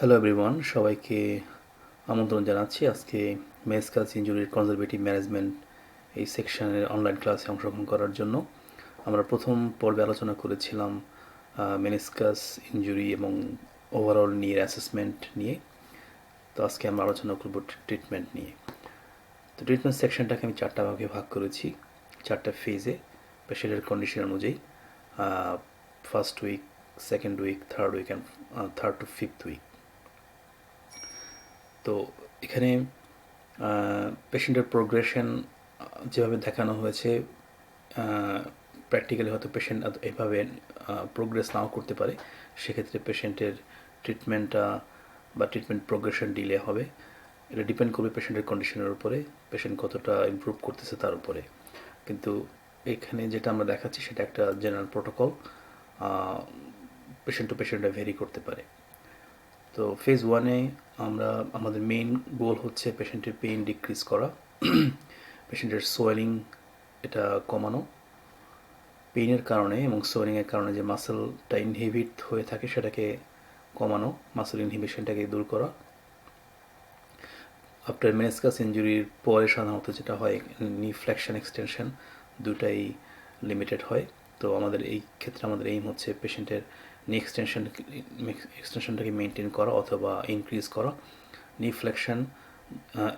Hello everyone, সবাইকে আমন্ত্রণ জানাচ্ছি আজকে মেনিসকাস ইনজুরির কনজারভেটিভ ম্যানেজমেন্ট এই সেকশনের অনলাইন ক্লাসে অংশগ্রহণ করার জন্য। আমরা প্রথম পর্বে আলোচনা করেছিলাম মেনিসকাস ইনজুরি এবং ওভারঅল নিয়ে অ্যাসেসমেন্ট নিয়ে। তো আজকে আমরা আলোচনা করব ট্রিটমেন্ট নিয়ে। তো ট্রিটমেন্ট সেকশনটাকে আমি চারটা ভাগে ভাগ করেছি, চারটা ফেজে পেশেন্টের কন্ডিশন অনুযায়ী। First week, second week, third week and third to fifth week. তো এখানে পেশেন্টের প্রোগ্রেশন যেভাবে দেখানো হয়েছে, প্র্যাকটিক্যালি হয়তো পেশেন্ট এভাবে প্রোগ্রেস নাও করতে পারে। সেক্ষেত্রে পেশেন্টের ট্রিটমেন্টটা বা ট্রিটমেন্ট প্রোগ্রেশন ডিলে হবে। এটা ডিপেন্ড করবে পেশেন্টের কন্ডিশনের উপরে, পেশেন্ট কতটা ইমপ্রুভ করতেছে তার উপরে। কিন্তু এখানে যেটা আমরা দেখাচ্ছি সেটা একটা জেনারেল প্রোটোকল, পেশেন্ট টু পেশেন্টে ভেরি করতে পারে। তো ফেজ ওয়ানে আমরা আমাদের মেইন গোল হচ্ছে পেশেন্টের পেইন ডিক্রিজ করা, পেশেন্টের সোয়েলিং এটা কমানো, পেইনের কারণে এবং সোয়েলিংয়ের কারণে যে মাসেলটা ইনহিবিট হয়ে থাকে সেটাকে কমানো, মাসেল ইনহিবিশনটাকে দূর করা। আফটার মেনিসকাস ইনজুরির পরে সাধারণত যেটা হয়, নি ফ্লেকশন এক্সটেনশন দুটাই লিমিটেড হয়। তো আমাদের এই ক্ষেত্রে আমাদের এইম হচ্ছে পেশেন্টের নি এক্সটেনশনটাকে মেনটেন করা অথবা ইনক্রিজ করা। নি ফ্লেকশন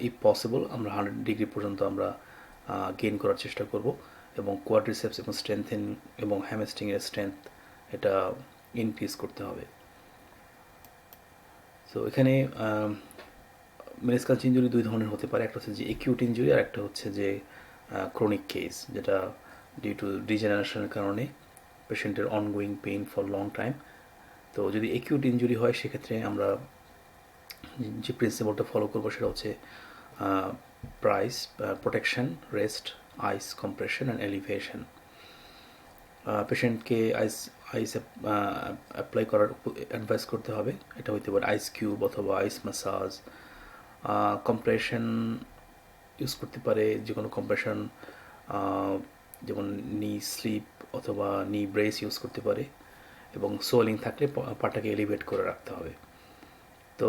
ইফ পসিবল আমরা 100 ডিগ্রি পর্যন্ত আমরা গেইন করার চেষ্টা করব, এবং কোয়াড্রিসেপস এবং স্ট্রেংথেন এবং হ্যামস্ট্রিংয়ের স্ট্রেংথ এটা ইনক্রিজ করতে হবে। তো এখানে মেনিসকাস ইনজুরি দুই ধরনের হতে পারে, একটা হচ্ছে যে একিউট ইনজুরি আর একটা হচ্ছে যে ক্রনিক কেস, যেটা ডিউ টু ডিজেনারেশনের কারণে পেশেন্টের ongoing pain for long time. তো যদি একিউট ইনজুরি হয় সেক্ষেত্রে আমরা যে প্রিন্সিপালটা ফলো করবো সেটা হচ্ছে price protection, rest, ice compression and elevation. পেশেন্টকে আইস আইস অ্যাপ্লাই করার অ্যাডভাইস করতে হবে। এটা হইতে পারে আইস কিউব অথবা আইস ম্যাসাজ। কম্প্রেশন ইউজ করতে পারে যে কোনো কম্প্রেশন, যেমন নি স্লিপ অথবা নি ব্রেস ইউজ করতে পারে, এবং সোয়েলিং থাকলে পাটাকে এলিভেট করে রাখতে হবে। তো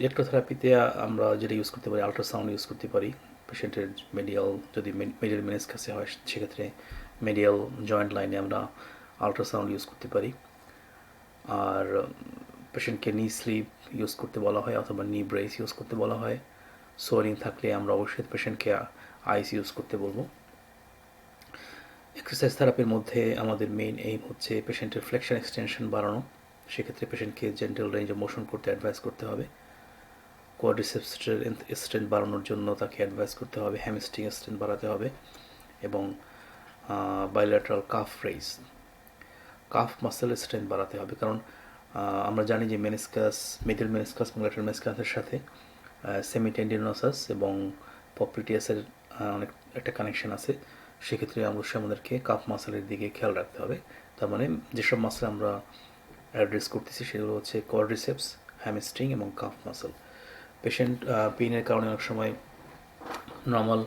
ইলেকট্রোথেরাপিতে আমরা যেটা ইউজ করতে পারি, আল্ট্রাসাউন্ড ইউজ করতে পারি। পেশেন্টের মেডিয়াল, যদি মেডিয়াল মেনিসকাসে হয় সেক্ষেত্রে মেডিয়াল জয়েন্ট লাইনে আমরা আল্ট্রাসাউন্ড ইউজ করতে পারি। আর পেশেন্টকে নি স্লিপ ইউজ করতে বলা হয় অথবা নি ব্রেস ইউজ করতে বলা হয়। সোয়ারিং থাকলে আমরা অবশ্যই পেশেন্টকে আইস ইউজ করতে বলবো। এক্সারসাইজ থেরাপির মধ্যে আমাদের মেইন এইম হচ্ছে পেশেন্টের ফ্লেকশন এক্সটেনশন বাড়ানো। সেক্ষেত্রে পেশেন্টকে জেন্টাল রেঞ্জ অফ মোশন করতে অ্যাডভাইস করতে হবে। কোয়াড্রিসেপসের স্ট্রেন্থ বাড়ানোর জন্য তাকে অ্যাডভাইস করতে হবে, হ্যামস্ট্রিং স্ট্রেন্থ বাড়াতে হবে, এবং বাইল্যাটারাল কাফ রেইজ, কাফ মাসেলের স্ট্রেন্থ বাড়াতে হবে। কারণ আমরা জানি যে মেনিসকাস, মিডল মেনিসকাস এবং ল্যাটারাল মেনিসকাসের সাথে সেমিটেন্ডিনোসাস এবং পপলিটিয়াসের অনেক একটা কানেকশন আছে। সেক্ষেত্রে অবশ্যই আমাদেরকে কাফ মাসেলের দিকে খেয়াল রাখতে হবে। তার মানে যেসব মাসেল আমরা অ্যাড্রেস করতেছি সেগুলো হচ্ছে কোয়াড্রিসেপস, হ্যামস্ট্রিং এবং কাফ মাসেল। পেশেন্ট পেইনের কারণে অনেক সময় নর্মাল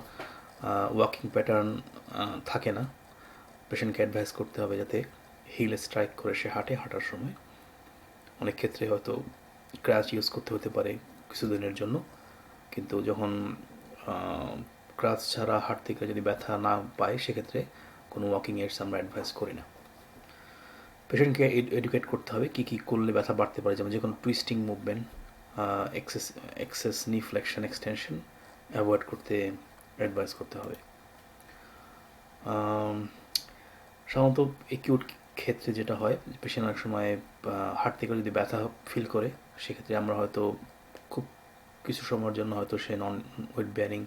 ওয়াকিং প্যাটার্ন থাকে না। পেশেন্টকে অ্যাডভাইস করতে হবে যাতে হিল স্ট্রাইক করে সে হাঁটার সময়। অনেক ক্ষেত্রে হয়তো ক্র্যাচ ইউজ করতে হতে পারে কিছুদিনের জন্য, কিন্তু যখন ক্রাচ ছাড়া হাঁটতে গেলে যদি ব্যথা না পায় সেক্ষেত্রে কোনো ওয়াকিং এডস আমরা অ্যাডভাইস করি না। পেশেন্টকে এডুকেট করতে হবে কী কী করলে ব্যথা বাড়তে পারে, যেমন যে কোনো টুইস্টিং মুভমেন্ট, এক্সেস নি ফ্লেকশন এক্সটেনশন অ্যাভয়েড করতে অ্যাডভাইস করতে হবে। সাধারণত একিউট ক্ষেত্রে যেটা হয়, পেশেন্ট অনেক সময় হাঁটতে গেলে যদি ব্যথা ফিল করে সেক্ষেত্রে আমরা হয়তো খুব কিছু সময়ের জন্য হয়তো সে non weight bearing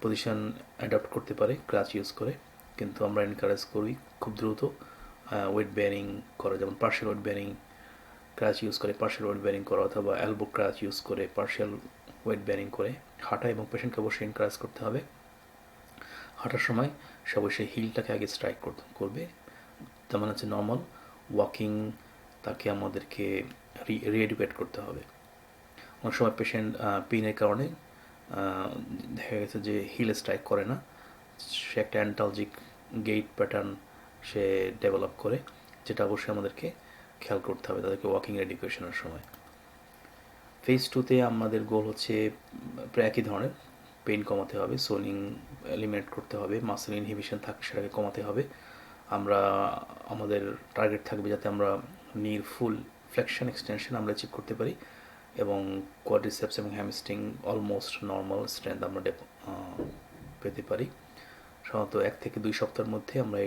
position adapt করতে পারে ক্রাচ ইউজ করে, কিন্তু আমরা এনকারেজ করি খুব দ্রুত ওয়েট বেয়ারিং করা, যেমন পার্শিয়াল ওয়েট বেয়ারিং ক্রাচ ইউজ করে পার্শিয়াল ওয়েট বেয়ারিং করা, অথবা এলবো ক্রাচ ইউজ করে পার্শিয়াল ওয়েট বেয়ারিং করে হাঁটা, এবং পেশেন্টকে অবশ্যই এনকারেজ করতে হবে হাঁটার সময় সে অবশ্যই হিলটাকে আগে স্ট্রাইক করবে। তেমন হচ্ছে নর্মাল ওয়াকিং তাকে আমাদেরকে রিএডুকেট করতে হবে। অনেক সময় পেশেন্ট পেইনের কারণে দেখা গেছে যে হিল স্ট্রাইক করে না, সে একটা অ্যান্টালজিক গেইট প্যাটার্ন সে ডেভেলপ করে, যেটা অবশ্যই আমাদেরকে খেয়াল করতে হবে তাদেরকে ওয়াকিং এডুকেশনের সময়। ফেজ 2-তে আমাদের গোল হচ্ছে প্রায় একই ধরনের, পেইন কমাতে হবে, সোলিং এলিমিনেট করতে হবে, মাসেল ইনহিবিশন থাকলে সেটাকে কমাতে হবে। আমরা আমাদের টার্গেট থাকবে যাতে আমরা নির ফুল ফ্লেকশন এক্সটেনশন আমরা অ্যাচিভ করতে পারি এবং কোয়াড্রিসেপস এবং হ্যামস্ট্রিং অলমোস্ট নর্মাল স্ট্রেংথ আমরা পেতে পারি। সাধারণত 1 থেকে 2 সপ্তাহের মধ্যে আমরা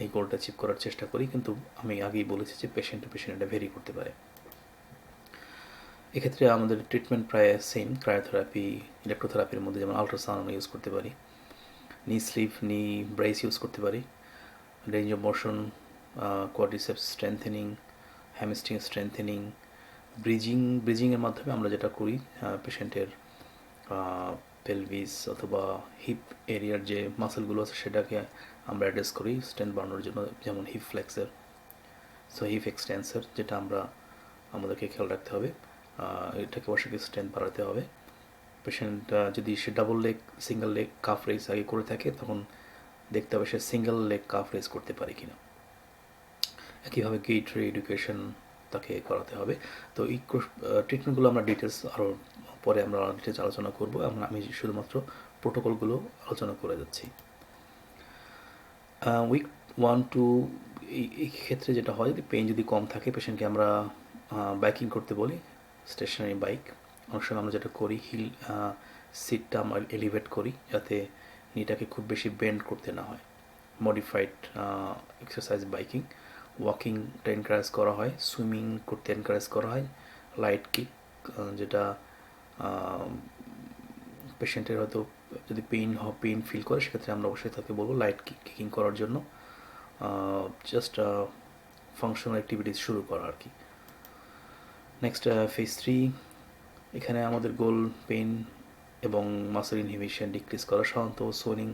এই গোলটা অ্যাচিভ করার চেষ্টা করি, কিন্তু আমি আগেই বলেছি যে পেশেন্ট টু পেশেন্ট এটা ভেরি করতে পারে। এক্ষেত্রে আমাদের ট্রিটমেন্ট প্রায় সেম, ক্রায়োথেরাপি, ইলেকট্রোথেরাপির মধ্যে যেমন আল্ট্রাসাউন্ড আমরা ইউজ করতে পারি, নি স্লিভ, নি ব্রেস ইউজ করতে পারি, range of motion, quadriceps strengthening, hamstring strengthening, ব্রিজিংয়ের মাধ্যমে আমরা যেটা করি পেশেন্টের পেলভিস অথবা হিপ এরিয়ার যে মাসেলগুলো আছে সেটাকে আমরা অ্যাড্রেস করি স্ট্রেংথ বাড়ানোর জন্য, যেমন hip flexor, so hip extensor, যেটা আমাদেরকে খেয়াল রাখতে হবে। এটাকে অবশ্যই স্ট্রেংথ বাড়াতে হবে। পেশেন্ট যদি সে double leg, single leg calf raise আগে করে থাকে, তখন দেখতে হবে সে সিঙ্গেল লেগ কাফ রেস করতে পারে কিনা। একইভাবে গেট রি-এডুকেশন তাকে করাতে হবে। তো এই ট্রিটমেন্টগুলো আমরা ডিটেলস আরও পরে আমরা ডিটেলস আলোচনা করব। আমি শুধুমাত্র প্রোটোকলগুলো আলোচনা করে যাচ্ছি। উইক 1-2 এই ক্ষেত্রে যেটা হয়, যদি পেইন যদি কম থাকে, পেশেন্টকে আমরা বাইকিং করতে বলি, স্টেশনারি বাইক। অনেক সময় আমরা যেটা করি, হিল সিটটা আমরা এলিভেট করি যাতে নিটাকে খুব বেশি বেন্ড করতে না হয়। মডিফাইড এক্সারসাইজ বাইকিং, ওয়াকিংটা এনকারেজ করা হয়, সুইমিং করতে এনকারেজ করা হয়, লাইট কিক, যেটা পেশেন্টের হয়তো যদি পেইন ফিল করে সেক্ষেত্রে আমরা অবশ্যই তাকে বলবো লাইট কিকিং করার জন্য, জাস্ট ফাংশনাল অ্যাক্টিভিটিস শুরু করা আর কি। নেক্সট ফেজ 3, এখানে আমাদের গোল পেইন এবং মাসেল ইনহিবিশন ডিক্রিজ করা। সাধারণত সোলিং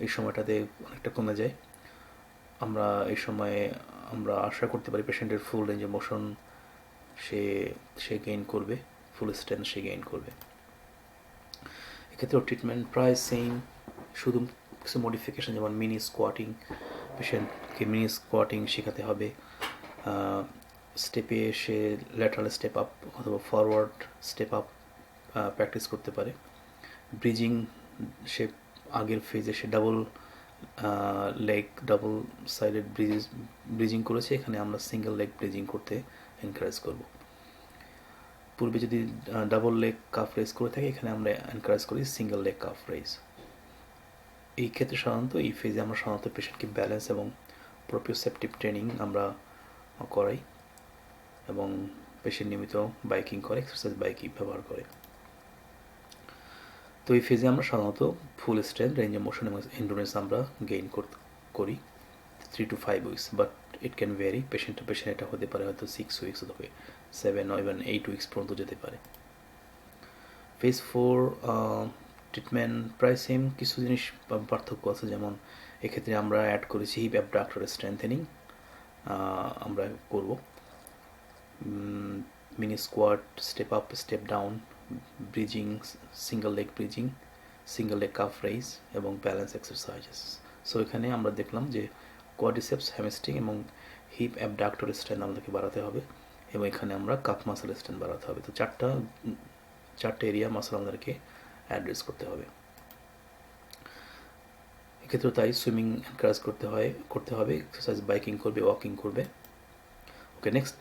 এই সময়টাতে অনেকটা কমে যায়। এই সময়ে আমরা আশা করতে পারি পেশেন্টের full range of motion say gain করবে, ফুল স্ট্রেংথ সে গেইন করবে। এক্ষেত্রেও ট্রিটমেন্ট প্রায় সেম, শুধু কিছু মডিফিকেশন, যেমন মিনি স্কোয়াটিং, পেশেন্টকে মিনি স্কোয়াটিং শেখাতে হবে। স্টেপে সে ল্যাটারাল স্টেপ আপ অথবা ফরওয়ার্ড স্টেপ আপ প্র্যাকটিস করতে পারে। ব্রিজিং, সে আগের ফেজে সে ডাবল সাইডেড ব্রিজিং করেছে, এখানে আমরা সিঙ্গেল লেগ ব্রিজিং করতে এনকারেজ করব। পূর্বে যদি ডাবল লেগ কাফ রেজ করে থাকে, এখানে আমরা এনকারেজ করি সিঙ্গেল লেগ কাফ রেজ। এই ক্ষেত্রে সাধারণত এই ফেজে আমরা সাধারণত পেশেন্টকে ব্যালেন্স এবং প্রোপিওসেপটিভ ট্রেনিং আমরা করাই এবং পেশেন্ট নিয়মিত বাইকিং করে, এক্সারসাইজ বাইকিং ব্যবহার করে। তো এই ফেজে আমরা সাধারণত full strength, range of motion এবং এন্ডুরেন্স আমরা গেইন করি 3 to 5 weeks, but it can vary patient to patient. এটা হতে পারে হয়তো 6 উইকস অথবা 7 or even 8 উইকস পর্যন্ত যেতে পারে। ফেজ 4 ট্রিটমেন্ট প্রায় সেম, কিছু জিনিস পার্থক্য আছে, যেমন এক্ষেত্রে আমরা অ্যাড করেছি হিপ অ্যাবডাক্টর স্ট্রেংথেনিং আমরা করব, mini squat, step up, step down, bridging, single leg bridging, single leg calf raise এবং ব্যালেন্স এক্সারসাইজেস। সো এখানে আমরা দেখলাম যে কোয়াড্রিসেপস, হ্যামস্ট্রিং এবং হিপ অ্যাবডাক্টর স্ট্রেংথ আমাদেরকে বাড়াতে হবে এবং এখানে আমরা কাফ মাসেল স্ট্রেংথ বাড়াতে হবে। তো চারটে এরিয়া মাসেল আমাদেরকে অ্যাড্রেস করতে হবে। এক্ষেত্রে তাই সুইমিং এনকারেজ করতে হবে, এক্সারসাইজ বাইকিং করবে, ওয়াকিং করবে। ওকে, নেক্সট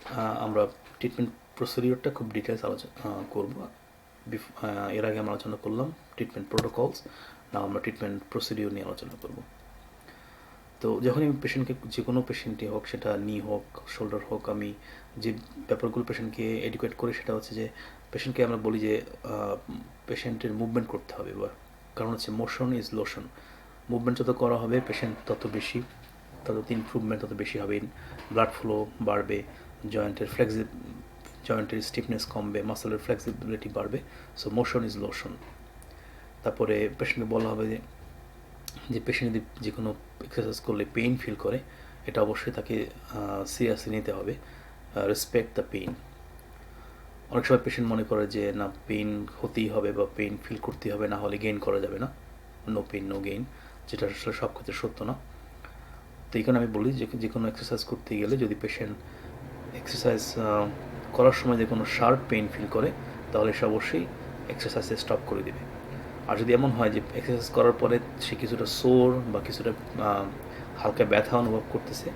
আমরা ট্রিটমেন্ট প্রসিডিওরটা খুব ডিটেলস আলোচনা করব। এর আগে আমরা আলোচনা করলাম ট্রিটমেন্ট প্রোটোকলস, না আমরা ট্রিটমেন্ট প্রসিডিওর নিয়ে আলোচনা করব। তো যখনই আমি পেশেন্টকে, যে কোনো পেশেন্টই হোক, সেটা নি হোক, শোল্ডার হোক, আমি যে ব্যাপারগুলো পেশেন্টকে এডুকেট করি সেটা হচ্ছে যে পেশেন্টকে আমরা বলি যে পেশেন্টের মুভমেন্ট করতে হবে, বা কারণ হচ্ছে মোশন ইজ লোশন। মুভমেন্ট যত করা হবে পেশেন্ট তত ইমপ্রুভমেন্ট তত বেশি হবে, ব্লাড ফ্লো বাড়বে, জয়েন্টের স্টিফনেস কমবে, মাসেলের ফ্লেক্সিবিলিটি বাড়বে। So motion is lotion. তারপরে পেশেন্টকে বলা হবে যে পেশেন্ট যদি যে কোনো এক্সারসাইজ করলে পেইন ফিল করে, এটা অবশ্যই তাকে সিরিয়াসলি নিতে হবে, রেসপেক্ট দ্য পেইন। অনেক সময় পেশেন্ট মনে করে যে না, পেইন হতেই হবে বা পেইন ফিল করতেই হবে, না হলে গেইন করা যাবে না, নো পেইন নো গেইন, যেটা আসলে সব ক্ষেত্রে সত্য না। তো এইখানে আমি বলি যে কোনো এক্সারসাইজ করতে গেলে যদি পেশেন্ট এক্সারসাইজ করার সময় যদি কোনো শার্প পেইন ফিল করে তাহলে সে অবশ্যই এক্সারসাইজ স্টপ করে দেবে। আর যদি এমন হয় যে এক্সারসাইজ করার পরে সে কিছুটা সোর বা কিছুটা হালকা ব্যথা অনুভব করতেছে,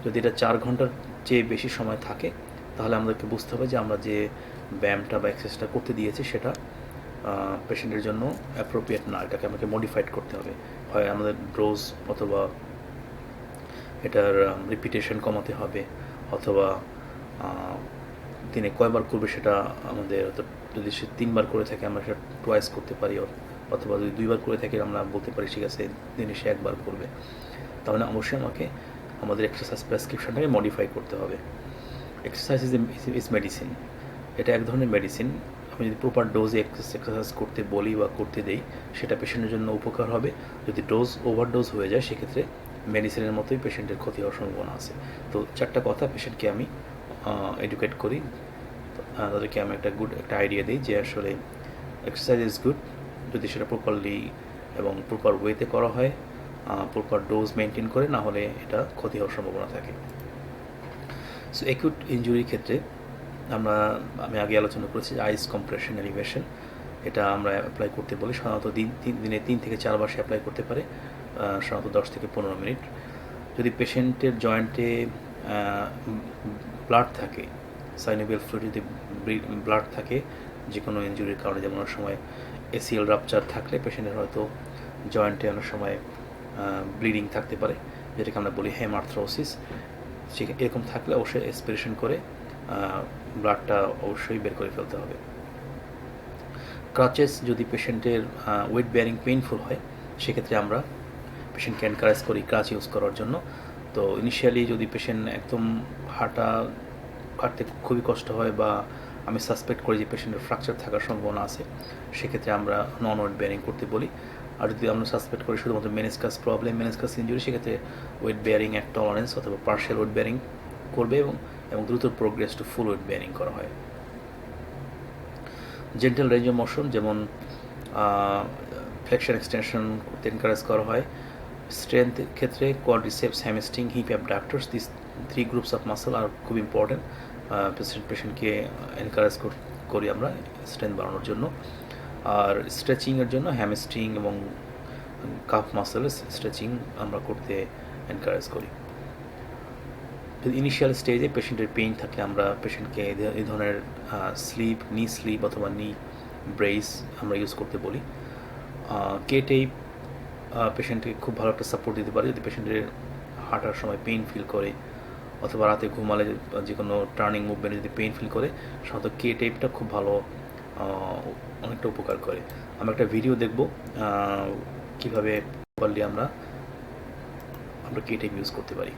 যদি এটা 4 ঘন্টার চেয়ে বেশি সময় থাকে তাহলে আমাদেরকে বুঝতে হবে যে আমরা যে ব্যায়ামটা বা এক্সারসাইজটা করতে দিয়েছি সেটা পেশেন্টের জন্য অ্যাপ্রোপ্রিয়েট না, এটাকে আমাকে মডিফাইড করতে হবে। হয় আমাদের ডোজ অথবা এটার রিপিটেশন কমাতে হবে, অথবা দিনে কয়বার করবে সেটা আমাদের, যদি সে 3 বার করে থাকে আমরা সেটা টুয়াইস করতে পারি, অথবা যদি 2 বার করে থাকে আমরা বলতে পারি ঠিক আছে দিনে সে 1 বার করবে। তাহলে অবশ্যই আমাকে আমাদের এক্সারসাইজ প্রেসক্রিপশনটাকে মডিফাই করতে হবে। এক্সারসাইজ ইজ মেডিসিন, এটা এক ধরনের মেডিসিন। আমি যদি প্রপার ডোজে এক্সারসাইজ করতে বলি বা করতে দেই সেটা পেশেন্টের জন্য উপকার হবে। যদি ডোজ ওভারডোজ হয়ে যায় সেক্ষেত্রে মেডিসিনের মতোই পেশেন্টের ক্ষতি হওয়ার সম্ভাবনা আছে। তো 4টা কথা পেশেন্টকে আমি এডুকেট করি, তাদেরকে আমি একটা আইডিয়া দিই যে আসলে এক্সারসাইজ ইজ গুড যদি সেটা প্রপারলি এবং প্রপার ওয়েতে করা হয়, প্রপার ডোজ মেনটেন করে, না হলে এটা ক্ষতি হওয়ার সম্ভাবনা থাকে। সো অ্যাকিউট ইনজুরির ক্ষেত্রে আমি আগে আলোচনা করেছি যে আইস কম্প্রেশন এলিভেশন, এটা আমরা অ্যাপ্লাই করতে বলি। সাধারণত দিনে 3 থেকে 4 বার সে অ্যাপ্লাই করতে পারে, সাধারণত 10 থেকে 15 মিনিট। যদি পেশেন্টের জয়েন্টে ব্লাড থাকে, সাইনোভিয়াল ফ্লুইড যদি ব্লাড থাকে যে কোনো ইনজুরির কারণে, যেমন অনেক সময় এসিএল রাপচার থাকলে পেশেন্টের হয়তো জয়েন্টে অনেক সময় ব্লিডিং থাকতে পারে, যেটাকে আমরা বলি হেমার্থ্রোসিস। এরকম থাকলে অবশ্যই অ্যাসপিরেশন করে ব্লাডটা অবশ্যই বের করে ফেলতে হবে। ক্রাচেস যদি পেশেন্টের ওয়েট বেয়ারিং পেইনফুল হয় সেক্ষেত্রে আমরা পেশেন্টকে এনকারেজ করি ক্রাচ ইউজ করার জন্য। তো ইনিশিয়ালি যদি পেশেন্ট একদম হাঁটতে খুবই কষ্ট হয় বা আমি সাসপেক্ট করি যে পেশেন্টের ফ্র্যাকচার থাকার সম্ভাবনা আছে, সেক্ষেত্রে আমরা নন ওয়েট বেয়ারিং করতে বলি। আর যদি আমরা সাসপেক্ট করি শুধুমাত্র মেনিসকাস প্রবলেম, মেনিসকাস ইনজুরি, সেক্ষেত্রে ওয়েট বেয়ারিং এক টলারেন্স অথবা পার্শিয়াল ওয়েট বেয়ারিং করবে এবং দ্রুত progress to full weight bearing করা হয়। জেন্টাল রেঞ্জ অফ মোশন, যেমন ফ্লেকশন এক্সটেনশন করতে এনকারেজ করা হয়। স্ট্রেংথের ক্ষেত্রে quadriceps, hamstring, hip abductors, this 3 groups of muscle আর খুব ইম্পর্টেন্ট। পেশেন্টকে এনকারেজ করি আমরা স্ট্রেংথ বাড়ানোর জন্য। আর স্ট্রেচিংয়ের জন্য হ্যামস্ট্রিং এবং কাফ মাসেলের স্ট্রেচিং আমরা করতে এনকারেজ করি। যদি ইনিশিয়াল স্টেজে পেশেন্টের পেইন থাকলে আমরা পেশেন্টকে এই ধরনের নি স্লিপ অথবা নি ব্রেস আমরা ইউজ করতে বলি। কে-টেপ পেশেন্টকে খুব ভালো একটা সাপোর্ট দিতে পারে যদি পেশেন্টের হাঁটার সময় পেইন ফিল করে, অথবা রাতে ঘুমালে যে কোনো টার্নিং মুভমেন্টে যদি পেইন ফিল করে, সাধারণত কে-টেপটা খুব ভালো অনেকটা উপকার করে। আমরা একটা ভিডিও দেখব কীভাবে প্রপারলি আমরা কে-টেপ ইউজ করতে পারি।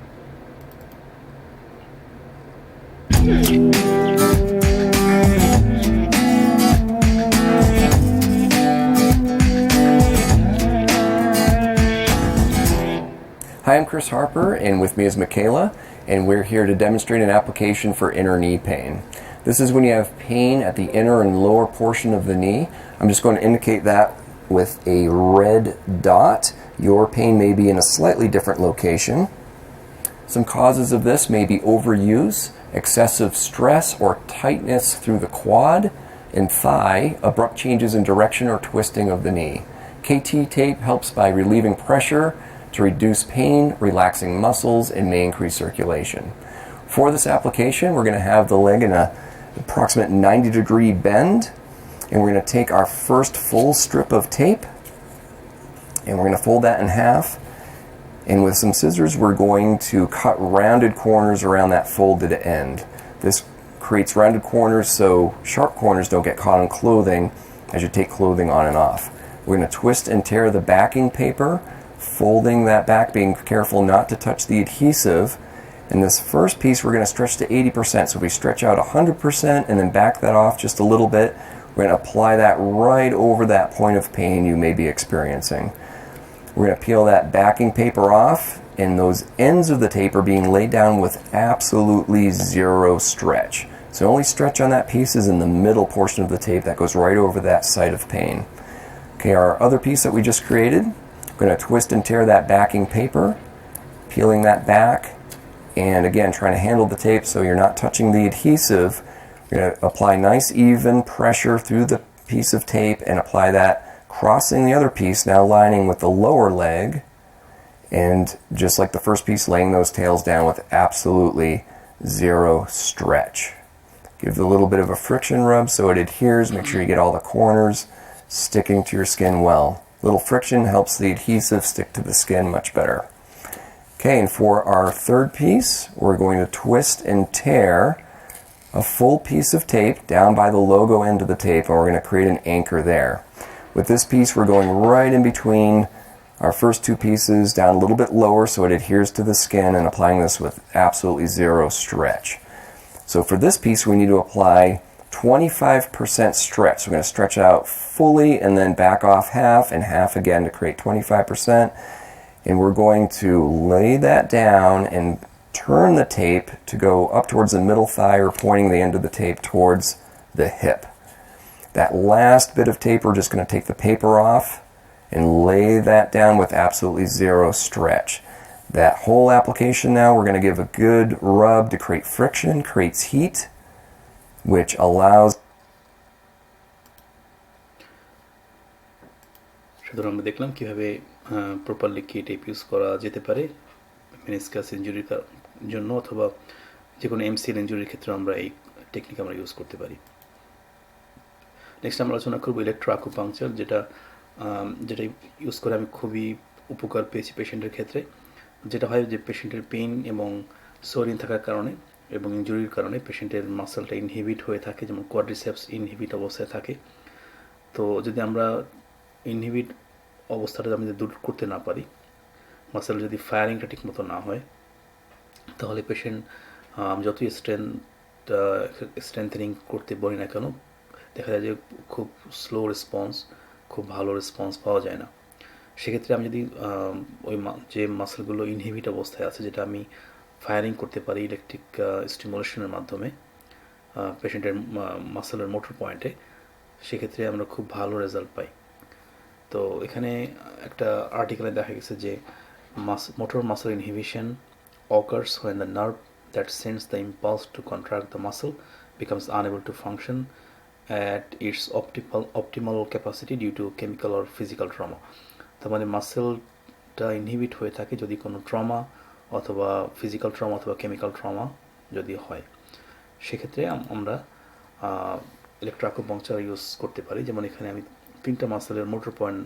Hi, I'm Chris Harper, and with me is Michaela, and we're here to demonstrate an application for inner knee pain. This is when you have pain at the inner and lower portion of the knee. I'm just going to indicate that with a red dot. Your pain may be in a slightly different location. Some causes of this may be overuse, excessive stress or tightness through the quad and thigh, abrupt changes in direction or twisting of the knee. KT tape helps by relieving pressure to reduce pain, relaxing muscles, and may increase circulation. For this application, we're going to have the leg in an approximate 90-degree bend, and we're going to take our first full strip of tape, and we're going to fold that in half, and with some scissors, we're going to cut rounded corners around that folded end. This creates rounded corners so sharp corners don't get caught on clothing as you take clothing on and off. We're going to twist and tear the backing paper, folding that back, being careful not to touch the adhesive. In this first piece, we're going to stretch to 80%. So we stretch out 100% and then back that off just a little bit. We're going to apply that right over that point of pain you may be experiencing. We're going to peel that backing paper off, and those ends of the tape are being laid down with absolutely zero stretch. So the only stretch on that piece is in the middle portion of the tape that goes right over that site of pain. Okay, our other piece that we just created, we're going to twist and tear that backing paper, peeling that back, and again trying to handle the tape so you're not touching the adhesive. We're going to apply nice even pressure through the piece of tape and apply that crossing the other piece, now lining with the lower leg, and just like the first piece, laying those tails down with absolutely zero stretch. Give it a little bit of a friction rub so it adheres. Make sure you get all the corners sticking to your skin well. Little friction helps the adhesive stick to the skin much better. Okay, and for our third piece, we're going to twist and tear a full piece of tape down by the logo end of the tape, and we're going to create an anchor there. With this piece, we're going right in between our first two pieces, down a little bit lower so it adheres to the skin, and applying this with absolutely zero stretch. So for this piece, we need to apply 25% stretch. So we're going to stretch it out fully and then back off half and half again to create 25%. And we're going to lay that down and turn the tape to go up towards the middle thigh, or pointing the end of the tape towards the hip. That last bit of tape, we're just going to take the paper off and lay that down with absolutely zero stretch. That whole application now, we're going to give a good rub to create friction, creates heat, which allows. সুতরাং আমরা দেখলাম কিভাবে properly কি tape use করা যেতে পারে meniscus ইনজুরির জন্য, অথবা যে কোনো এমসিএল ইনজুরির ক্ষেত্রে আমরা এই টেকনিক আমরা ইউজ করতে পারি। নেক্সট আমরা আলোচনা করব ইলেকট্রো আকুপাংচার, যেটা ইউজ করে আমি খুবই উপকার পেয়েছি পেশেন্টের ক্ষেত্রে। যেটা হয় যে পেশেন্টের পেইন এবং সোরিন থাকার কারণে এবং ইনজুরির কারণে পেশেন্টের মাসেলটা ইনহিবিট হয়ে থাকে, যেমন কোয়াড্রিসেপস ইনহিবিট অবস্থায় থাকে। তো যদি আমরা ইনহিবিট অবস্থাটা আমি যদি দূর করতে না পারি, মাসেল যদি ফায়ারিংটা ঠিকমতো না হয়, তাহলে পেশেন্ট যতই স্ট্রেংথেনিং করতে বলি না কেন, দেখা যায় যে খুব স্লো রেসপন্স, খুব ভালো রেসপন্স পাওয়া যায় না। সেক্ষেত্রে আমি যদি ওই যে মাসেলগুলো ইনহিবিট অবস্থায় আছে, যেটা আমি ফায়ারিং করতে পারি ইলেকট্রিক স্টিমুলেশনের মাধ্যমে পেশেন্টের মাসেলের মোটর পয়েন্টে, সেক্ষেত্রে আমরা খুব ভালো রেজাল্ট পাই। তো এখানে একটা আর্টিকেলে দেখা গেছে যে motor muscle inhibition occurs when the nerve that sends the impulse to contract the muscle becomes unable to function at its optimal capacity due to chemical or physical trauma। তার মানে মাসেলটা ইনহিবিট হয়ে থাকে যদি কোনো ট্রমা অথবা physical trauma অথবা chemical trauma যদি হয়, সেক্ষেত্রে আমরা ইলেকট্রো আকুপাংচার ইউজ করতে পারি। যেমন এখানে আমি 3টা মাসেলের মোটর পয়েন্ট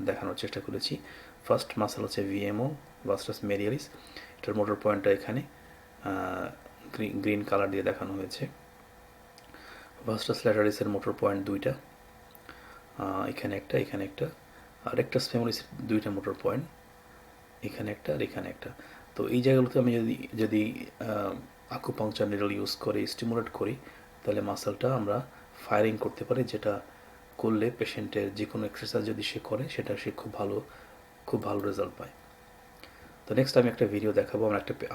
দেখানোর চেষ্টা করেছি। ফার্স্ট মাসেল হচ্ছে ভিএমও, ভাস্টাস মেডিয়ালিস। এটার মোটর পয়েন্টটা এখানে গ্রিন কালার দিয়ে দেখানো হয়েছে। ভাস্টাস ল্যাটারিসের মোটর পয়েন্ট 2টা, এখানে একটা। আর রেক্টাস ফেমোরিসের 2টা মোটর পয়েন্ট, এখানে একটা আর এখানে একটা। তো এই জায়গাগুলোতে আমি যদি আকুপাংচার নিডল ইউজ করে স্টিমুলেট করি, তাহলে মাসেলটা আমরা ফায়ারিং করতে পারি, যেটা করলে পেশেন্টের যে কোনো এক্সারসাইজ যদি সে করে, সেটা সে খুব ভালো রেজাল্ট পায়। তো নেক্সট আমি একটা ভিডিও দেখাবো।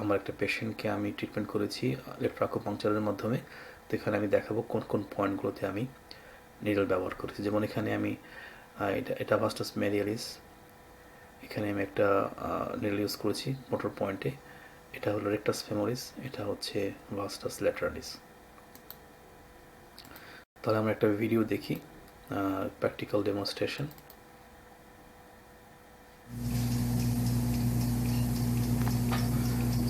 আমার একটা পেশেন্টকে আমি ট্রিটমেন্ট করেছি ইলেকট্রো আকুপাংচারের মাধ্যমে। তো এখানে আমি দেখাবো কোন পয়েন্টগুলোতে আমি নিডল ব্যবহার করেছি। যেমন এখানে আমি এটা ভাস্টাস মেডিয়ালিস, এখানে আমি একটা নিডল ইউজ করেছি মোটর পয়েন্টে। এটা হলো রেক্টাস ফেমোরিস, এটা হচ্ছে ভাস্টাস ল্যাটারালিস। তাহলে আমরা একটা ভিডিও দেখি, প্র্যাকটিক্যাল ডেমনস্ট্রেশন।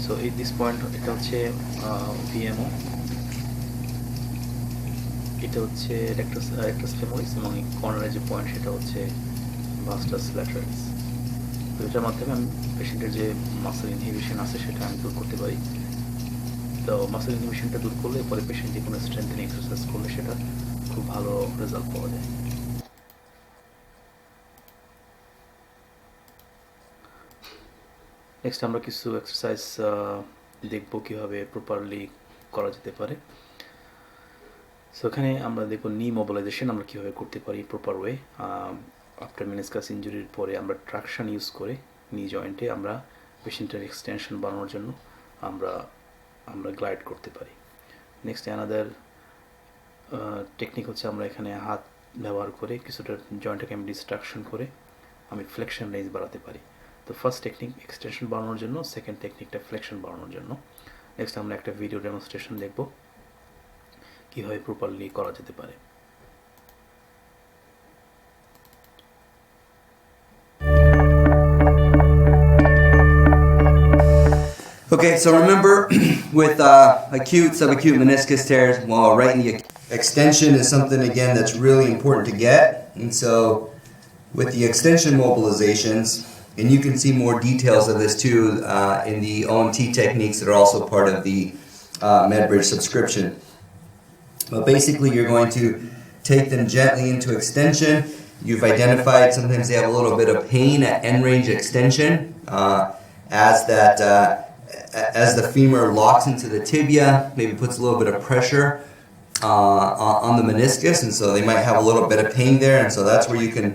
সো এই দিস পয়েন্ট, এটা হচ্ছে ভিএমও, এটা হচ্ছে রেক্টাস ফেমোরিস, এবং এই কর্নারের যে পয়েন্ট সেটা হচ্ছে ভাস্টাস ল্যাটারালিস। তো এটার মাধ্যমে আমি পেশেন্টের যে মাসেল ইনহিবিশন আছে সেটা আমি দূর করতে পারি। তো মাসেল ইনহিবিশনটা দূর করলে পরে পেশেন্ট যে কোনো স্ট্রেংথেনিং এক্সারসাইজ করলে সেটা খুব ভালো রেজাল্ট পাওয়া যায়। নেক্সট আমরা কিছু এক্সারসাইজ দেখব কীভাবে প্রপারলি করা যেতে পারে। সো এখানে আমরা দেখব নি মোবিলাইজেশন আমরা কীভাবে করতে পারি প্রপার ওয়ে। আফটার মেনিসকাস ইনজুরির পরে আমরা ট্রাকশন ইউজ করে নি জয়েন্টে আমরা পেশেন্টের এক্সটেনশন বানানোর জন্য আমরা গ্লাইড করতে পারি। নেক্সট অ্যানাদার টেকনিক হচ্ছে আমরা এখানে হাত ব্যবহার করে কিছুটা জয়েন্টটাকে আমি ডিস্ট্রাকশন করে আমি ফ্লেকশন রেঞ্জ বাড়াতে পারি। তো ফার্স্ট টেকনিক এক্সটেনশন বাড়ানোর জন্য, সেকেন্ড টেকনিকটা ফ্লেকশন বাড়ানোর জন্য। নেক্সট আমরা একটা ভিডিও ডেমনস্ট্রেশন দেখব কীভাবে প্রপারলি করা যেতে পারে। Okay, so remember with acute, subacute meniscus tears, well, right in the extension is something again that's really important to get. And so with the extension mobilizations, and you can see more details of this too in the OMT techniques that are also part of the MedBridge subscription. But basically, you're going to take them gently into extension. You've identified sometimes they have a little bit of pain at end range extension as the femur locks into the tibia, maybe puts a little bit of pressure on the meniscus, and so they might have a little bit of pain there, and so that's where you can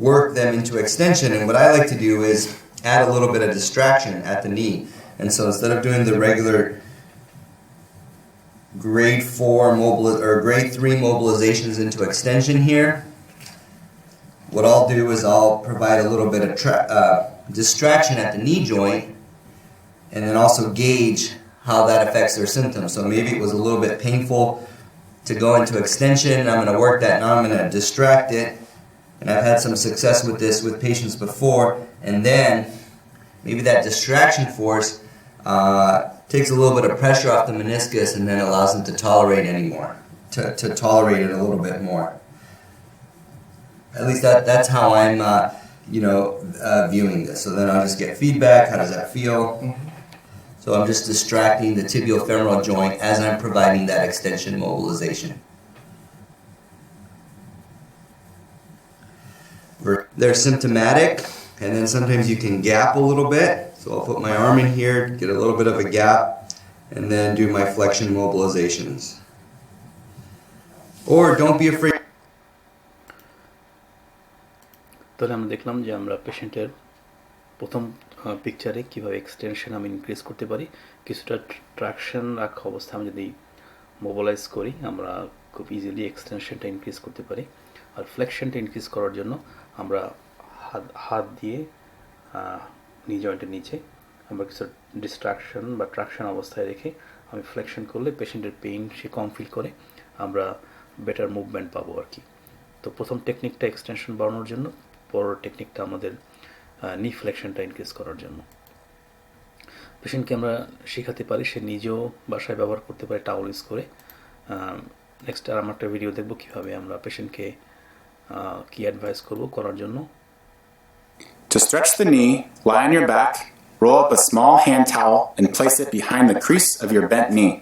work them into extension. And what I like to do is add a little bit of distraction at the knee. And so instead of doing the regular grade 4 or grade 3 mobilizations into extension here, what I'll do is I'll provide a little bit of distraction at the knee joint, and then also gauge how that affects their symptoms. So maybe it was a little bit painful to go into extension, and I'm going to work that, now I'm going to distract it, and I've had some success with this with patients before, and then maybe that distraction force takes a little bit of pressure off the meniscus and then allows them to tolerate anymore, to tolerate it a little bit more. At least that's how I'm viewing this. So then I'll just get feedback, how does that feel? So I'm just distracting the tibial-femoral joint as I'm providing that extension mobilization. They're symptomatic, and then sometimes you can gap a little bit. So I'll put my arm in here, get a little bit of a gap, and then do my flexion mobilizations. Or don't be afraid. তাহলে আমরা দেখলাম যে আমরা পেশেন্টের প্রথম পিকচারে কীভাবে extension আমি increase করতে পারি। কিছুটা ট্রাকশন রাখা অবস্থায় আমি যদি মোবিলাইজ করি আমরা খুব ইজিলি এক্সটেনশনটা ইনক্রিজ করতে পারি। আর ফ্লেকশনটা ইনক্রিজ করার জন্য আমরা হাত দিয়ে নি জয়েন্টের নিচে আমরা কিছু ডিস্ট্রাকশন বা ট্রাকশন অবস্থায় রেখে আমি ফ্লেকশন করলে পেশেন্টের পেইন সে কম ফিল করে, আমরা বেটার মুভমেন্ট পাবো আর কি। তো প্রথম টেকনিকটা এক্সটেনশন বাড়ানোর জন্য, পরের টেকনিকটা আমাদের নি ফ্লেকশনটা ইনক্রিজ করার জন্য। পেশেন্টকে আমরা শেখাতে পারি, সে নিজেও বাসায় ব্যবহার করতে পারে টাওয়াল ইউজ করে। নেক্সট আর আমরা একটা ভিডিও দেখব কীভাবে আমরা পেশেন্টকে কি অ্যাডভাইস করব করার জন্য। To stretch the knee, lie on your back, roll up a small hand towel and place it behind the crease of your bent knee.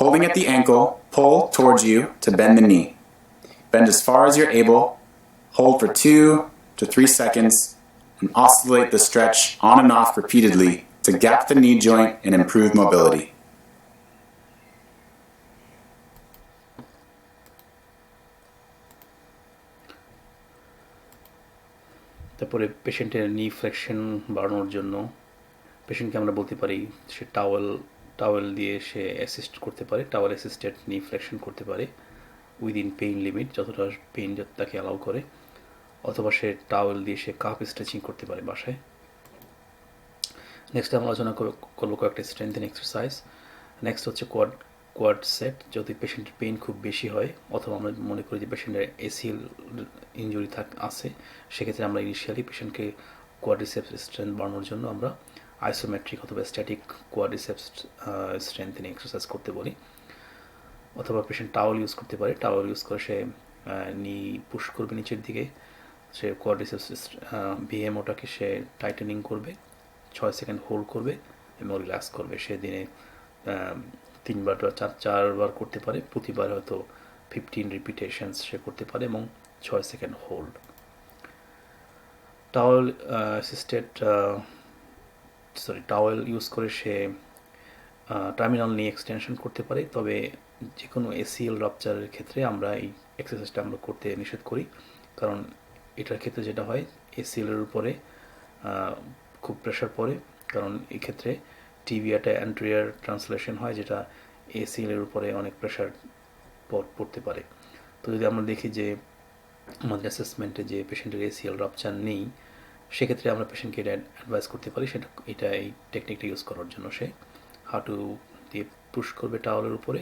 Holding at the ankle, pull towards you to bend the knee. Bend as far as you're able, hold for 2 to 3 seconds, and oscillate the stretch on and off repeatedly to gap the knee joint and improve mobility. তারপরে পেশেন্টের নি flexion বাড়ানোর জন্য পেশেন্টকে আমরা বলতে পারি সে towel দিয়ে সে অ্যাসিস্ট করতে পারে, টাওয়েল অ্যাসিস্টেড নি ফ্লেকশন করতে পারে উইদিন পেইন লিমিট, যতটা পেইন তাকে অ্যালাউ করে, অথবা সে টাওয়েল দিয়ে সে কাপ স্ট্রেচিং করতে পারে বাসায়। নেক্সট আমরা আলোচনা করবো কয়েকটা স্ট্রেংথেন এক্সারসাইজ। নেক্সট হচ্ছে কোয়াড সেট। যদি পেশেন্টের পেইন খুব বেশি হয় অথবা আমরা মনে করি যে পেশেন্টের এসিএল ইনজুরি আছে, সেক্ষেত্রে আমরা ইনিশিয়ালি পেশেন্টকে কোয়াড্রিসেপস স্ট্রেংথ বাড়ানোর জন্য আমরা আইসোমেট্রিক অথবা স্ট্যাটিক কোয়াড্রিসেপস স্ট্রেংথেনিং এক্সারসাইজ করতে বলি। অথবা পেশেন্ট টাওয়াল ইউজ করতে পারে, টাওয়াল ইউজ করে সে নি পুশ করবে নিচের দিকে, সে কোয়াড্রিসেপস ভিএমওটাকে সে টাইটেনিং করবে, 6 সেকেন্ড হোল্ড করবে এবং রিল্যাক্স করবে। সে দিনে 3বার বা 4বার করতে পারে, প্রতিবার হয়তো 15 রিপিটেশনস সে করতে পারে এবং 6 সেকেন্ড হোল্ড। টাওয়েল ইউজ করে সে টার্মিনাল নিয়ে এক্সটেনশন করতে পারে, তবে যে কোনো এসিএল রাপচারের ক্ষেত্রে আমরা এই এক্সারসাইজটা আমরা করতে নিষেধ করি, কারণ এটার ক্ষেত্রে যেটা হয় এসিএলের উপরে খুব প্রেশার পড়ে, কারণ এই ক্ষেত্রে টিবিয়াটা অ্যান্টেরিয়র ট্রান্সলেশন হয়, যেটা এসিএলের উপরে অনেক প্রেশার পড়তে পারে। তো যদি আমরা দেখি যে আমাদের অ্যাসেসমেন্টে যে পেশেন্টের এসিএল রাপচার নেই, সেক্ষেত্রে আমরা পেশেন্টকে এটা অ্যাডভাইস করতে পারি এই টেকনিকটা ইউজ করার জন্য। সে হাঁটু দিয়ে পুশ করবে টাওয়ালের উপরে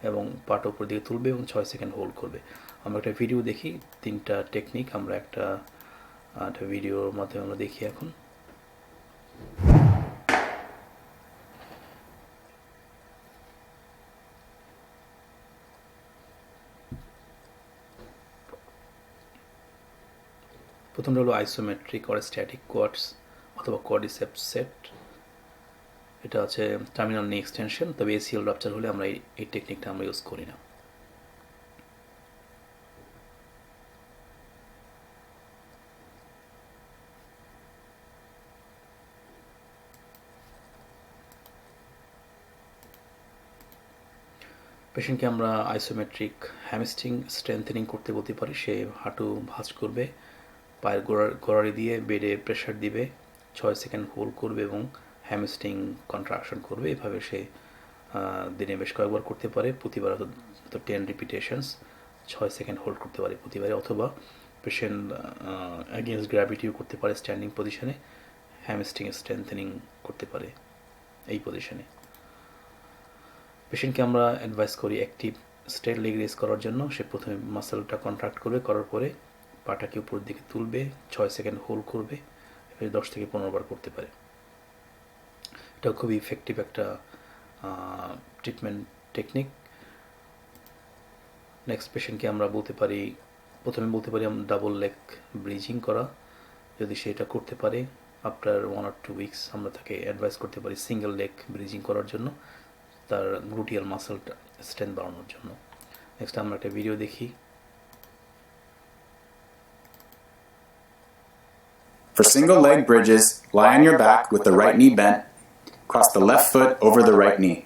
এবং পাটা উপর দিকে তুলবে এবং 6 সেকেন্ড হোল্ড করবে। আমরা একটা ভিডিও দেখি, 3টা টেকনিক আমরা একটা ভিডিওর মাধ্যমে আমরা দেখি এখন। প্রথমটা হলো আইসোমেট্রিক অর স্ট্যাটিক কোয়াডস অথবা কোয়াড্রিসেপস সেট। এটা হচ্ছে টার্মিনাল নি এক্সটেনশন, তবে এসিএল রাপচার হলে আমরা এই টেকনিকটা আমরা ইউজ করি না। পেশেন্টকে আমরা আইসোমেট্রিক হ্যামস্ট্রিং স্ট্রেংথেনিং করতে বলতে পারি। সে হাঁটু ভাঁজ করবে, পায়ের গোড়ালি দিয়ে বেডে প্রেশার দিবে, 6 সেকেন্ড হোল্ড করবে এবং হ্যামস্ট্রিং কন্ট্রাকশন করবে। এভাবে সে দিনে বেশ কয়েকবার করতে পারে, প্রতিবার হয়তো 10 রিপিটেশনস, 6 সেকেন্ড হোল্ড করতে পারে প্রতিবারে। অথবা পেশেন্ট অ্যাগেন্স্ট গ্র্যাভিটিও করতে পারে স্ট্যান্ডিং পজিশনে, হ্যামস্ট্রিং স্ট্রেংথেনিং করতে পারে এই পজিশনে। পেশেন্টকে আমরা অ্যাডভাইস করি অ্যাক্টিভ স্ট্রেট লেগ রেজ করার জন্য। সে প্রথমে মাসেলটা কন্ট্রাক্ট করবে, করার পরে পাটাকে উপর দিকে তুলবে, 6 সেকেন্ড হোল্ড করবে, এবার 10 থেকে 15 বার করতে পারে। এটা খুবই ইফেক্টিভ একটা ট্রিটমেন্ট টেকনিক। নেক্সট পেশেন্টকে আমরা প্রথমে বলতে পারি আমরা ডাবল লেগ ব্রিজিং করা। যদি সে এটা করতে পারে, আফটার 1 or 2 উইকস আমরা তাকে অ্যাডভাইস করতে পারি সিঙ্গেল লেগ ব্রিজিং করার জন্য, তার গ্লুটিয়াল মাসেলটা স্ট্রেংথ বাড়ানোর জন্য। নেক্সট আমরা একটা ভিডিও দেখি। For single leg bridges, lie on your back with the right knee bent. Cross the left foot over the right knee.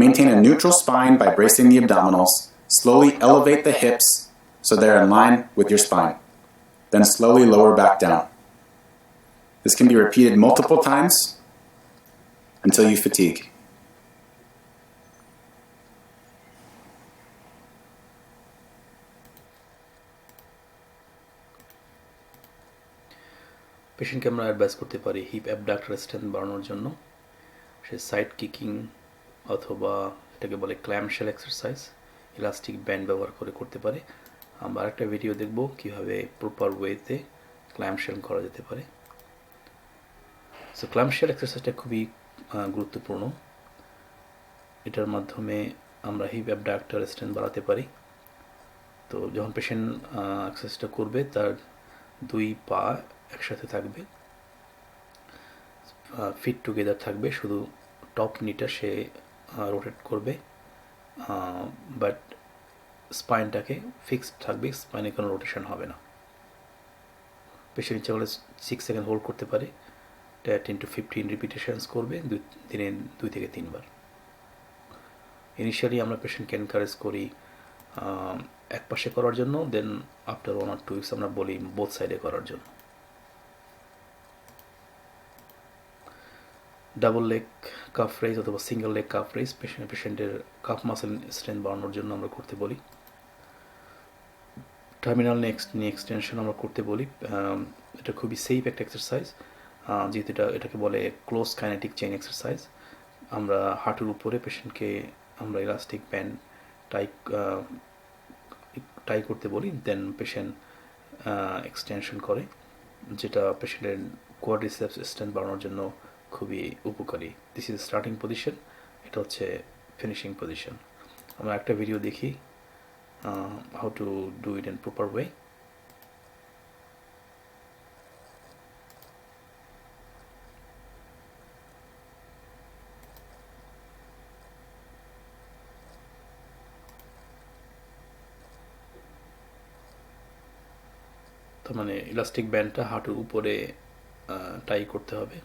Maintain a neutral spine by bracing the abdominals. Slowly elevate the hips so they're in line with your spine. Then slowly lower back down. This can be repeated multiple times until you fatigue. পেশেন্টকে আমরা advice করতে পারি heap abductor strength বাড়ানোর জন্য। সে side kicking অথবা এটাকে বলে clamshell exercise, elastic band ব্যবহার করে করতে পারে। আমরা আরেকটা ভিডিও দেখব কীভাবে প্রপার ওয়েতে ক্ল্যামশেল করা যেতে পারে। সো ক্ল্যামশেল এক্সারসাইজটা খুবই গুরুত্বপূর্ণ। এটার মাধ্যমে আমরা হিপ অ্যাবডাক্টর স্ট্রেংথ বাড়াতে পারি। তো যখন পেশেন্ট এক্সারসাইজটা করবে, তার 2 পা একসাথে থাকবে, ফিট টুগেদার থাকবে, শুধু টপ নিটা সে রোটেট করবে, বাট স্পাইনটাকে ফিক্সড থাকবে, স্পাইনে কোনো রোটেশন হবে না। পেশেন্ট ইচ্ছা করলে 6 সেকেন্ড হোল্ড করতে পারে, 10 to 15 রিপিটেশনস করবে, দিনে 2 থেকে 3 বার। ইনিশিয়ালি আমরা পেশেন্টকে এনকারেজ করি এক পাশে করার জন্য, দেন আফটার 1 or 2 উইকস আমরা বলি বোথ সাইডে করার জন্য। ডাবল লেগ কাফ রেজ অথবা সিঙ্গেল লেগ কাফ রেজ পেশেন্টের কাফ মাসেল স্ট্রেংথ বাড়ানোর জন্য আমরা করতে বলি। টার্মিনাল নি এক্সটেনশন আমরা করতে বলি। এটা খুবই সেফ একটা এক্সারসাইজ, যেহেতু এটাকে বলে ক্লোজ কাইনেটিক চেইন এক্সারসাইজ। আমরা হাঁটুর উপরে পেশেন্টকে আমরা ইলাস্টিক ব্যান্ড টাই করতে বলি, দেন পেশেন্ট এক্সটেনশন করে, যেটা পেশেন্টের কোয়াড্রিসেপস স্ট্রেংথ বাড়ানোর জন্য খুবই উপকারী। দিস ইজ স্টার্টিং পজিশন, এটা হচ্ছে ফিনিশিং পজিশন। আমরা একটা ভিডিও দেখি how to do it in proper way. তার মানে ইলাস্টিক ব্যান্ডটা হাঁটুর উপরে টাই করতে হবে।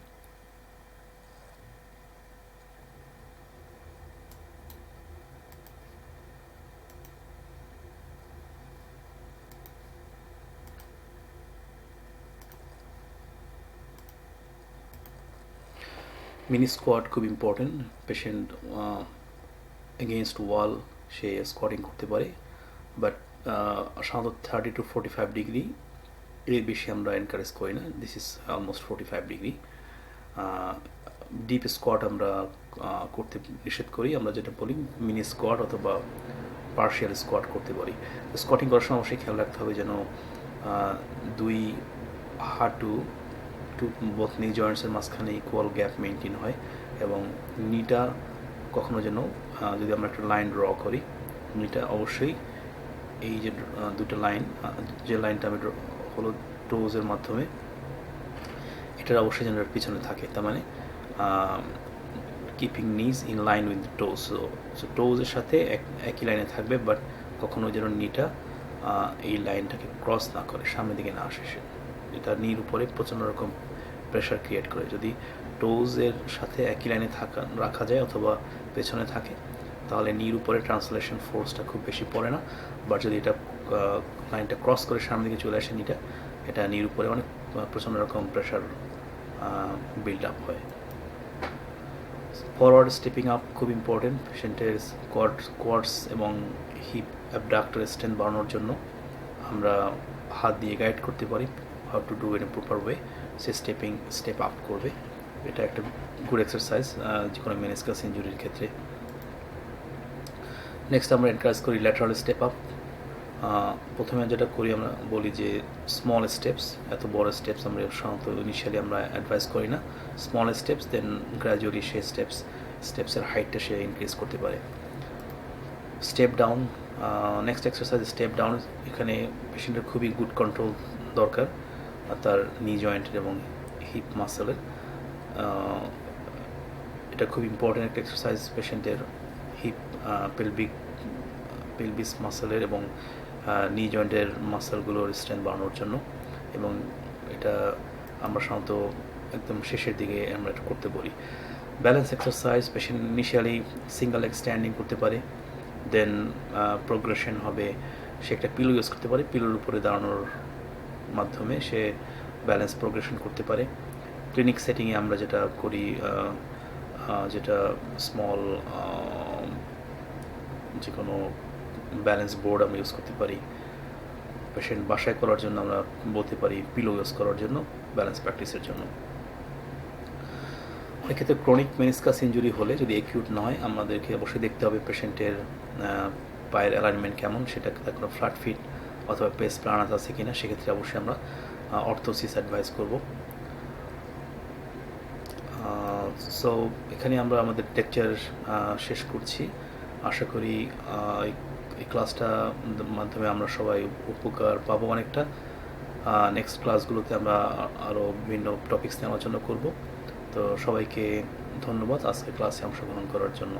মিনি স্কোয়াট খুব ইম্পর্টেন্ট। পেশেন্ট এগেইনস্ট ওয়াল সে স্কোয়াটিং করতে পারে, বাট সাধারণত 30 to 45 ডিগ্রি, এর বেশি আমরা এনকারেজ করি না। This is almost 45 degree. Deep squat আমরা করতে নিষেধ করি, আমরা যেটা বলি মিনি স্কোয়াট অথবা পার্শিয়াল স্কোয়াট করতে পারি। স্কোয়াটিং করার সময় অবশ্যই খেয়াল রাখতে হবে যেন দুই হাঁটু বোথ নি জয়েন্টসের মাঝখানে ইকুয়াল গ্যাপ মেনটেন হয়, এবং নিটা কখনো যেন যদি আমরা একটা লাইন ড্র করি, নিটা অবশ্যই এই যে দুটো লাইন, যে লাইনটা আমি হলো টোজের মাধ্যমে, এটার অবশ্যই যেন পিছনে থাকে, তার মানে keeping knees in line with toes. So টোজের সাথে একই লাইনে থাকবে, বাট কখনো যেন নিটা এই লাইনটাকে ক্রস না করে, সামনের দিকে না আসে। এটা নির উপরে প্রচণ্ড রকম প্রেশার ক্রিয়েট করে। যদি টোজের সাথে একই লাইনে রাখা যায় অথবা পেছনে থাকে, তাহলে নির উপরে ট্রান্সলেশন ফোর্সটা খুব বেশি পড়ে না। বাট যদি এটা লাইনটা ক্রস করে সামনের দিকে চলে আসে এটা নির উপরে অনেক প্রচণ্ড রকম প্রেশার বিল্ড আপ হয়। ফরওয়ার্ড স্টেপিং আপ খুব ইম্পর্টেন্ট পেশেন্টের কোয়াডস এবং হিপ অ্যাবডাক্টর স্ট্রেন্থ বাড়ানোর জন্য। আমরা হাত দিয়ে গাইড করতে পারি how to do in a proper way. Say step up করবে, এটা একটা গুড এক্সারসাইজ যে কোনো মেনিসকাস ইনজুরির ক্ষেত্রে। নেক্সট আমরা এনকারেজ করি ল্যাটারাল স্টেপ আপ। প্রথমে যেটা করি আমরা বলি যে স্মল স্টেপস, এত বড় স্টেপস আমরা সাধারণত ইনিশিয়ালি আমরা অ্যাডভাইস করি না। স্মল স্টেপস, দেন গ্র্যাজুয়ালি সে স্টেপসের হাইটটা সে ইনক্রিজ করতে পারে। Step down, next exercise step down. এখানে পেশেন্টের খুবই গুড কন্ট্রোল দরকার তার নি জয়েন্টের এবং হিপ মাসেলের। এটা খুব ইম্পর্টেন্ট একটা এক্সারসাইজ পেশেন্টের হিপ পেলভিস মাসেলের এবং নি জয়েন্টের মাসেলগুলোর স্ট্রেংথ বাড়ানোর জন্য, এবং এটা আমরা সাধারণত একদম শেষের দিকে আমরা এটা করতে বলি। Balance exercise, patient initially single leg standing করতে পারে, দেন প্রোগ্রেশন হবে সে একটা পিলো ইউজ করতে পারে, পিলোর উপরে দাঁড়ানোর মাধ্যমে সে ব্যালেন্স প্রোগ্রেশন করতে পারে। ক্লিনিক সেটিংয়ে আমরা যেটা করি, যেটা স্মল যে কোনো ব্যালেন্স বোর্ড আমরা ইউজ করতে পারি। পেশেন্ট বাসায় করার জন্য আমরা বলতে পারি পিলো ইউজ করার জন্য ব্যালেন্স প্র্যাকটিসের জন্য। অনেক ক্ষেত্রে ক্রনিক মেনিসকাস ইনজুরি হলে, যদি একিউট নয়, আমাদেরকে অবশ্যই দেখতে হবে পেশেন্টের পায়ের অ্যালাইনমেন্ট কেমন, সেটা তার কোনো ফ্ল্যাট ফিট অথবা পেস প্লানাস আছে কিনা, সেক্ষেত্রে অবশ্যই আমরা অর্থোসিস অ্যাডভাইস করব। সো এখানে আমরা আমাদের লেকচার শেষ করছি। আশা করি এই ক্লাসটা মাধ্যমে আমরা সবাই উপকার পাবো অনেকটা। নেক্সট ক্লাসগুলোতে আমরা আরও বিভিন্ন টপিকস নিয়ে আলোচনা করব। তো সবাইকে ধন্যবাদ আজকে ক্লাসে অংশগ্রহণ করার জন্য।